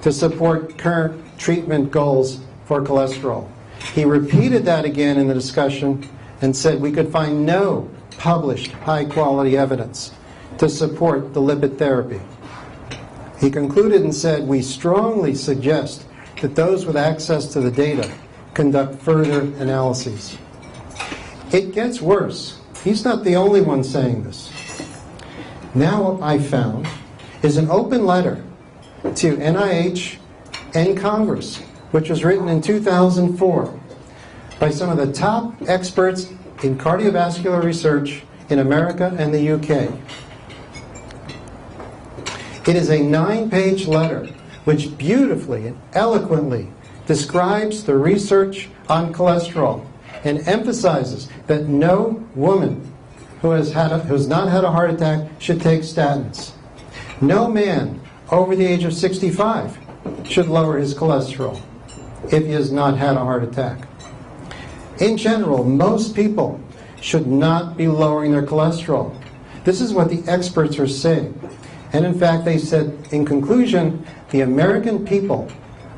to support current treatment goals for cholesterol. He repeated that again in the discussion and said we could find no published high-quality evidence to support the lipid therapy. He concluded and said, we strongly suggest that those with access to the data conduct further analyses. It gets worse. He's not the only one saying this. Now what I found is an open letter to NIH and Congress, which was written in 2004 by some of the top experts in cardiovascular research in America and the UK. It is a 9-page letter which beautifully and eloquently describes the research on cholesterol and emphasizes that no woman who has not had a heart attack should take statins. No man over the age of 65 should lower his cholesterol if he has not had a heart attack. In general, most people should not be lowering their cholesterol. This is what the experts are saying. And in fact, they said, in conclusion, the American people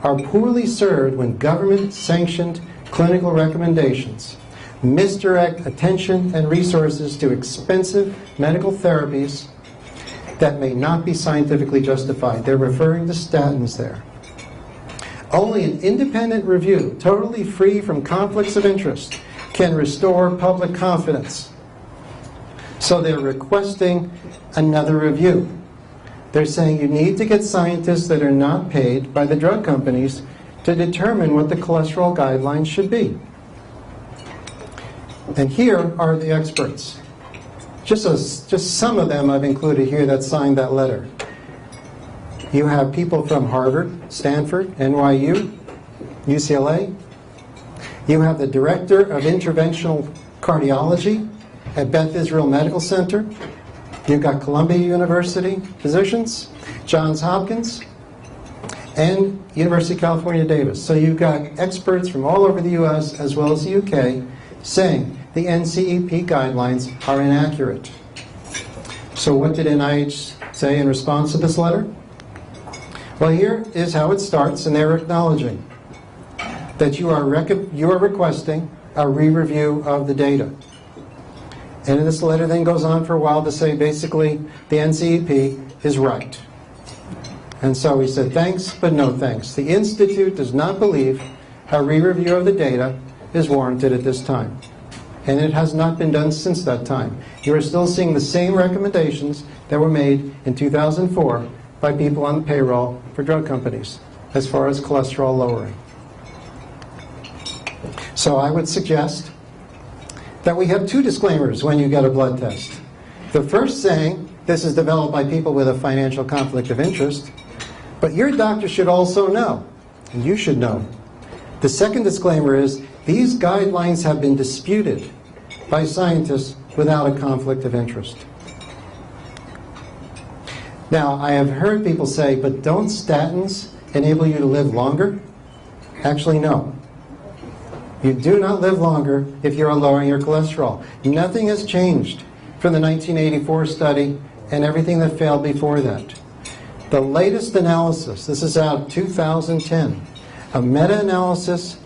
are poorly served when government-sanctioned clinical recommendations misdirect attention and resources to expensive medical therapies that may not be scientifically justified. They're referring to statins there. Only an independent review, totally free from conflicts of interest, can restore public confidence. So they're requesting another review. They're saying you need to get scientists that are not paid by the drug companies to determine what the cholesterol guidelines should be. And here are the experts. Just some of them I've included here that signed that letter. You have people from Harvard, Stanford, NYU, UCLA. You have the director of interventional cardiology at Beth Israel Medical Center. You've got Columbia University physicians, Johns Hopkins, and University of California, Davis. So you've got experts from all over the US as well as the UK saying the NCEP guidelines are inaccurate. So what did NIH say in response to this letter? Well, here is how it starts, and they're acknowledging that you are requesting a re-review of the data. And this letter then goes on for a while to say basically the NCEP is right. And so we said thanks, but no thanks. The Institute does not believe a re-review of the data is warranted at this time. And it has not been done since that time. You are still seeing the same recommendations that were made in 2004 by people on the payroll for drug companies as far as cholesterol lowering. So I would suggest that we have two disclaimers when you get a blood test. The first saying, this is developed by people with a financial conflict of interest, but your doctor should also know, and you should know. The second disclaimer is, these guidelines have been disputed by scientists without a conflict of interest. Now, I have heard people say, but don't statins enable you to live longer? Actually, no. You do not live longer if you're lowering your cholesterol. Nothing has changed from the 1984 study and everything that failed before that. The latest analysis, this is out of 2010, a meta-analysis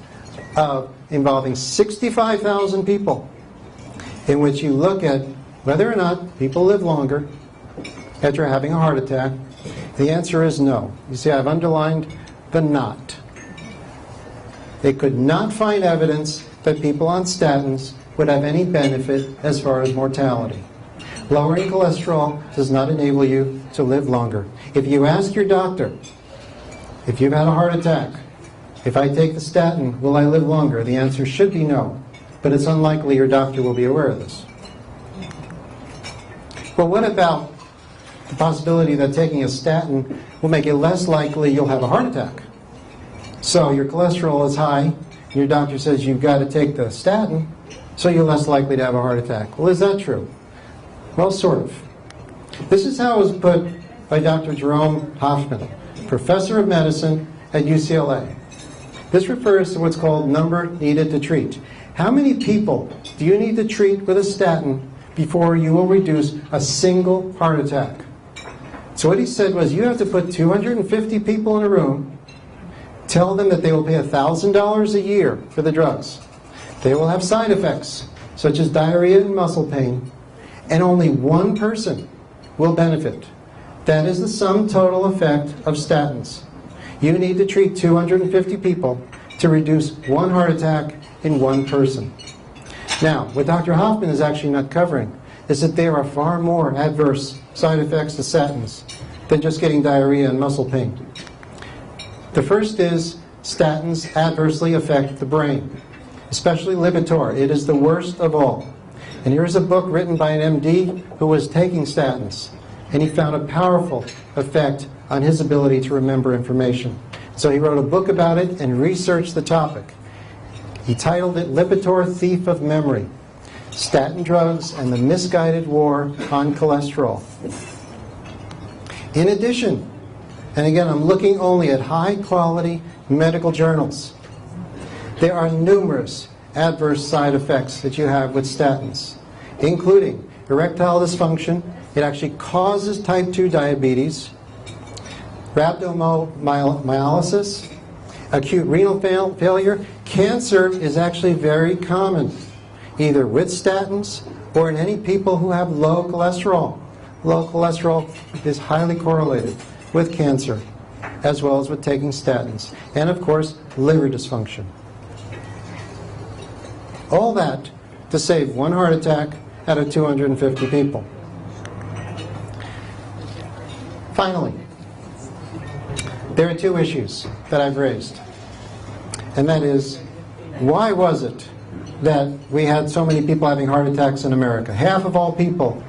involving 65,000 people in which you look at whether or not people live longer after having a heart attack. The answer is no. You see, I've underlined the not. They could not find evidence that people on statins would have any benefit as far as mortality. Lowering cholesterol does not enable you to live longer. If you ask your doctor, if you've had a heart attack, if I take the statin, will I live longer? The answer should be no, but it's unlikely your doctor will be aware of this. Well, what about the possibility that taking a statin will make it less likely you'll have a heart attack? So your cholesterol is high, and your doctor says you've got to take the statin, so you're less likely to have a heart attack. Well, is that true? Well, sort of. This is how it was put by Dr. Jerome Hoffman, professor of medicine at UCLA. This refers to what's called number needed to treat. How many people do you need to treat with a statin before you will reduce a single heart attack? So what he said was, you have to put 250 people in a room, tell them that they will pay $1,000 a year for the drugs. They will have side effects, such as diarrhea and muscle pain, and only one person will benefit. That is the sum total effect of statins. You need to treat 250 people to reduce one heart attack in one person. Now, what Dr. Hoffman is actually not covering is that there are far more adverse side effects to statins than just getting diarrhea and muscle pain. The first is statins adversely affect the brain, especially Lipitor. It is the worst of all. And here's a book written by an MD who was taking statins, and he found a powerful effect on his ability to remember information. So he wrote a book about it and researched the topic. He titled it Lipitor Thief of Memory: Statin Drugs and the Misguided War on Cholesterol. In addition, and again, I'm looking only at high-quality medical journals, there are numerous adverse side effects that you have with statins, including erectile dysfunction. It actually causes type 2 diabetes, rhabdomyolysis, acute renal failure. Cancer is actually very common, either with statins or in any people who have low cholesterol. Low cholesterol is highly correlated with cancer, as well as with taking statins. And of course, liver dysfunction. All that to save one heart attack out of 250 people. Finally, there are two issues that I've raised. And that is, why was it that we had so many people having heart attacks in America? Half of all people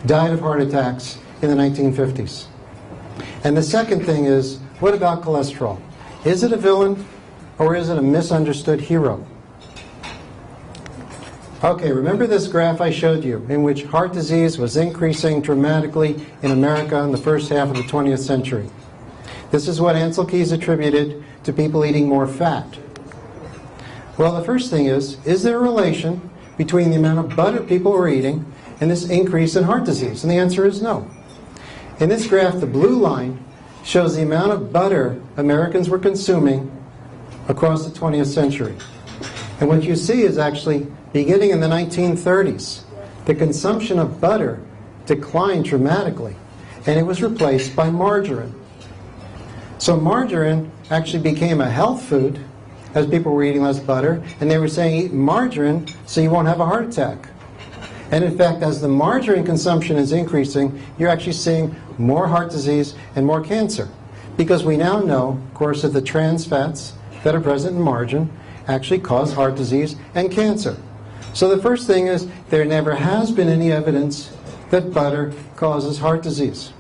died of heart attacks in the 1950s. And the second thing is, what about cholesterol? Is it a villain or is it a misunderstood hero? Okay, remember this graph I showed you in which heart disease was increasing dramatically in America in the first half of the 20th century. This is what Ansel Keys attributed to people eating more fat. Well, the first thing is there a relation between the amount of butter people were eating and this increase in heart disease? And the answer is no. In this graph, the blue line shows the amount of butter Americans were consuming across the 20th century. And what you see is actually, beginning in the 1930s, the consumption of butter declined dramatically, and it was replaced by margarine. So margarine actually became a health food as people were eating less butter, and they were saying eat margarine so you won't have a heart attack. And in fact, as the margarine consumption is increasing, you're actually seeing more heart disease and more cancer. Because we now know, of course, that the trans fats that are present in margarine actually cause heart disease and cancer. So the first thing is, there never has been any evidence that butter causes heart disease.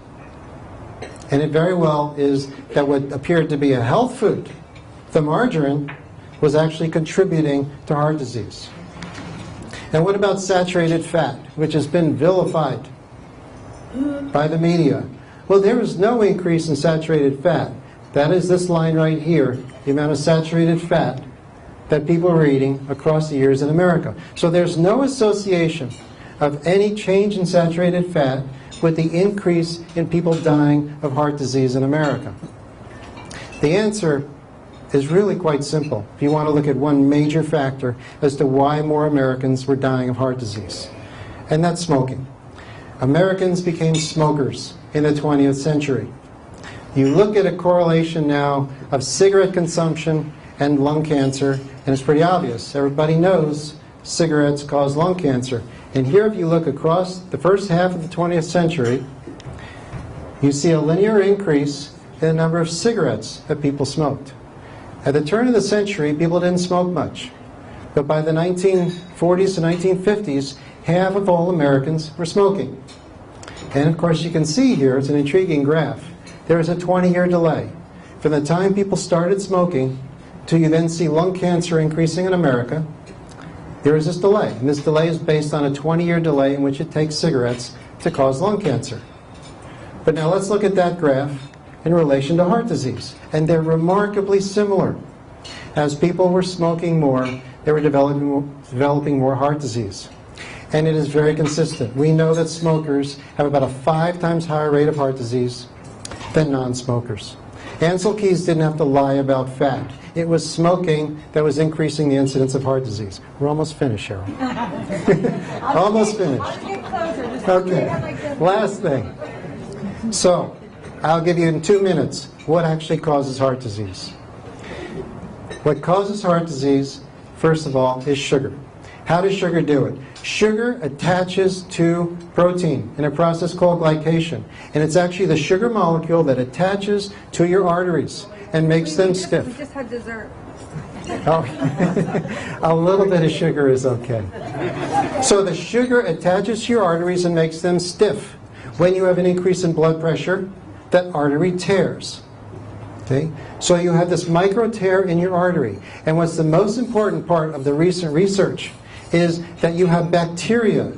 And it very well is that what appeared to be a health food, the margarine, was actually contributing to heart disease. And what about saturated fat, which has been vilified by the media? Well, there is no increase in saturated fat. That is this line right here, the amount of saturated fat that people are eating across the years in America. So there's no association of any change in saturated fat with the increase in people dying of heart disease in America. The answer is really quite simple if you want to look at one major factor as to why more Americans were dying of heart disease, and that's smoking. Americans became smokers in the 20th century. You look at a correlation now of cigarette consumption and lung cancer, and it's pretty obvious. Everybody knows cigarettes cause lung cancer. And here, if you look across the first half of the 20th century, you see a linear increase in the number of cigarettes that people smoked. At the turn of the century, people didn't smoke much. But by the 1940s to 1950s, half of all Americans were smoking. And of course, you can see here, it's an intriguing graph. There is a 20-year delay from the time people started smoking till you then see lung cancer increasing in America. There is this delay, and this delay is based on a 20-year delay in which it takes cigarettes to cause lung cancer. But now let's look at that graph in relation to heart disease, and they're similar. As people were smoking more, they were developing more heart disease. And it is very consistent. We know that smokers have about a 5 times higher rate of heart disease than non-smokers. Ansel Keys didn't have to lie about fat. It was smoking that was increasing the incidence of heart disease. We're almost finished, Cheryl. Almost finished. Okay, last thing. So, I'll give you in 2 minutes what actually causes heart disease. What causes heart disease, first of all, is sugar. How does sugar do it? Sugar attaches to protein in a process called glycation. And it's actually the sugar molecule that attaches to your arteries and makes them stiff. We just had dessert. Oh, a little bit of sugar is okay. So the sugar attaches to your arteries and makes them stiff. When you have an increase in blood pressure, that artery tears. Okay? So you have this micro tear in your artery. And what's the most important part of the recent research is that you have bacteria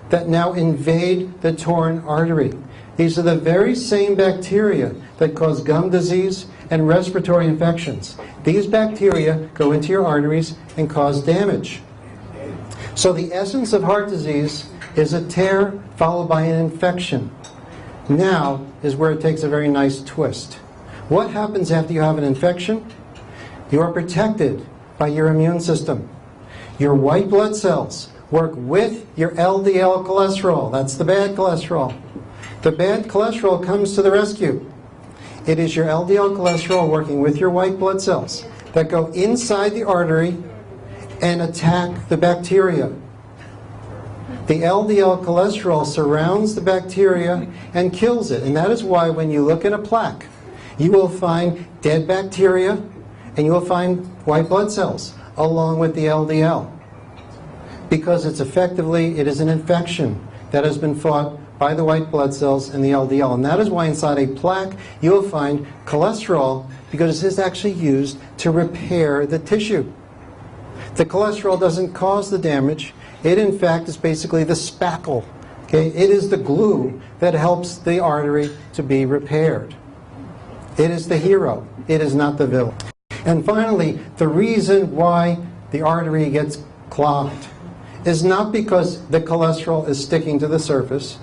that now invade the torn artery. These are the very same bacteria that cause gum disease and respiratory infections. These bacteria go into your arteries and cause damage. So the essence of heart disease is a tear followed by an infection. Now is where it takes a very nice twist. What happens after you have an infection? You are protected by your immune system. Your white blood cells work with your LDL cholesterol. That's the bad cholesterol. The bad cholesterol comes to the rescue. It is your LDL cholesterol working with your white blood cells that go inside the artery and attack the bacteria. The LDL cholesterol surrounds the bacteria and kills it. And that is why when you look at a plaque, you will find dead bacteria and you will find white blood cells along with the LDL. Because it is an infection that has been fought by the white blood cells and the LDL. And that is why inside a plaque you will find cholesterol, because it is actually used to repair the tissue. The cholesterol doesn't cause the damage. It in fact is basically the spackle. Okay? It is the glue that helps the artery to be repaired. It is the hero. It is not the villain. And finally, the reason why the artery gets clogged is not because the cholesterol is sticking to the surface.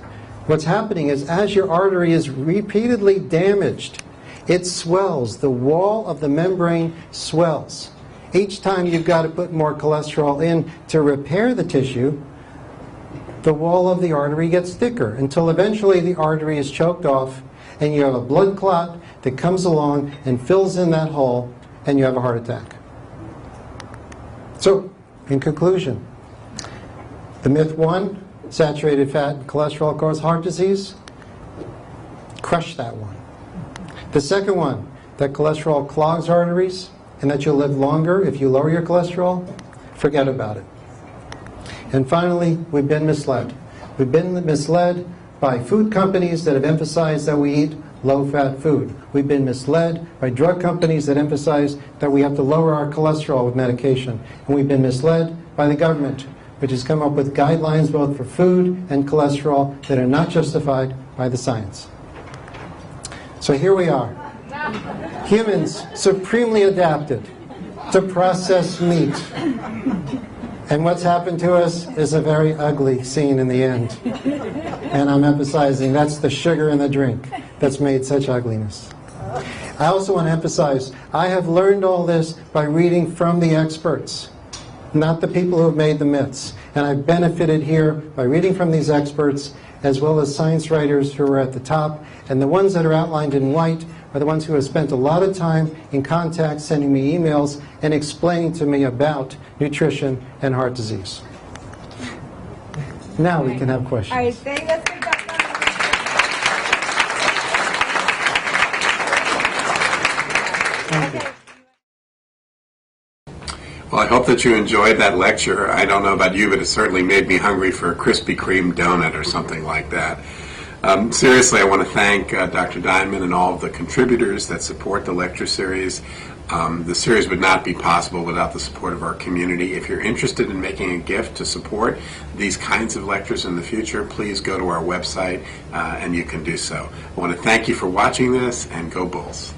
What's happening is as your artery is repeatedly damaged, it swells. The wall of the membrane swells. Each time you've got to put more cholesterol in to repair the tissue, the wall of the artery gets thicker until eventually the artery is choked off and you have a blood clot that comes along and fills in that hole and you have a heart attack. So, in conclusion, the myth one, saturated fat and cholesterol cause heart disease, crush that one. The second one, that cholesterol clogs arteries and that you'll live longer if you lower your cholesterol, forget about it. And finally, we've been misled. We've been misled by food companies that have emphasized that we eat low-fat food. We've been misled by drug companies that emphasize that we have to lower our cholesterol with medication. And we've been misled by the government, which has come up with guidelines both for food and cholesterol that are not justified by the science. So here we are. Humans supremely adapted to processed meat. And what's happened to us is a very ugly scene in the end. And I'm emphasizing that's the sugar in the drink that's made such ugliness. I also want to emphasize, I have learned all this by reading from the experts, not the people who have made the myths. And I've benefited here by reading from these experts, as well as science writers who are at the top. And the ones that are outlined in white are the ones who have spent a lot of time in contact, sending me emails and explaining to me about nutrition and heart disease. Now we can have questions. All right, let's take that. Well, I hope that you enjoyed that lecture. I don't know about you, but it certainly made me hungry for a Krispy Kreme donut or something like that. Seriously, I want to thank Dr. Diamond and all of the contributors that support the lecture series. The series would not be possible without the support of our community. If you're interested in making a gift to support these kinds of lectures in the future, please go to our website and you can do so. I want to thank you for watching this, and go Bulls.